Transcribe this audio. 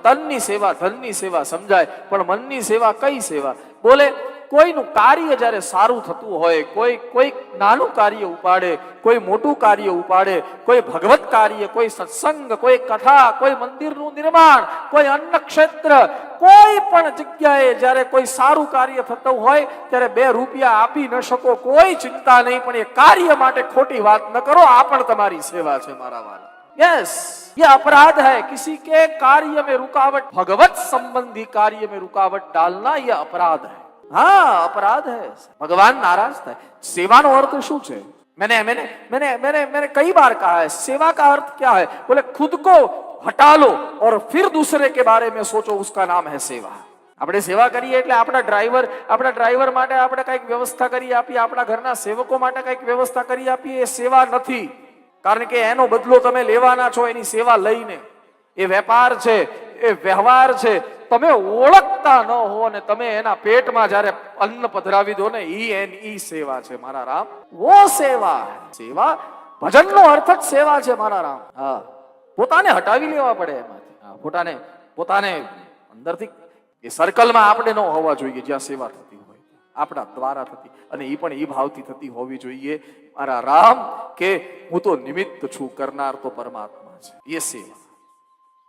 તનની સેવા ધનની સેવા સમજાય, પણ મનની સેવા કઈ સેવા? બોલે કોઈનું કાર્ય જ્યારે સારું થતું હોય, કોઈ નાનું કાર્ય ઉપાડે, કોઈ મોટું કાર્ય ઉપાડે, કોઈ ભગવત કાર્ય, કોઈ સત્સંગ, કોઈ કથા, કોઈ મંદિરનું નિર્માણ, કોઈ અન્ન ક્ષેત્ર, કોઈ પણ જગ્યાએ જ્યારે કોઈ સારું કાર્ય થતું હોય ત્યારે 2 રૂપિયા આપી ન શકો, કોઈ ચિંતા નહીં, પણ એ કાર્ય માટે ખોટી વાત ન કરો, આ પણ તમારી સેવા છે મારા વાલા. यस, ये अपराध है किसी के कार्य में रुकावट, भगवत संबंधी कार्य में रुकावट डालना ये अपराध है. हाँ, अपराध है. भगवान नाराज था. सेवा नो अर्थ શું છે? मैंने कई बार कहा है, सेवा का अर्थ क्या है? बोले खुद को हटा लो और फिर दूसरे के बारे में सोचो, उसका नाम है सेवा. આપણે સેવા કરીએ એટલે આપણા ડ્રાઈવર માટે આપણે કઈક વ્યવસ્થા કરી આપીએ, આપણા ઘરના સેવકો માટે કઈક વ્યવસ્થા કરી આપીએ, એ સેવા નથી. કારણ કે એનો બદલો તમે લેવાના છો એની સેવા લઈને. એ વેપાર છે, એ વ્યવહાર છે. તમે ઓળખતા ન હો અને તમે એના પેટમાં જ્યારે અન્ન પધરાવી દો ને, ઈ સેવા છે મારા રામ. વો સેવા. સેવા ભજનનો અર્થ જ સેવા છે મારા રામ. હા, પોતાને હટાવી લેવા પડે એમાંથી. પોતાને અંદરથી એ સર્કલમાં આપણે ન હોવા જોઈએ જ્યાં સેવા થતી હોય, આપણા દ્વારા થતી, અને એ પણ એ ભાવથી થતી હોવી જોઈએ મારા રામ કે હું તો નિમિત્ત છું, કરનાર તો પરમાત્મા છે. એ સેવા.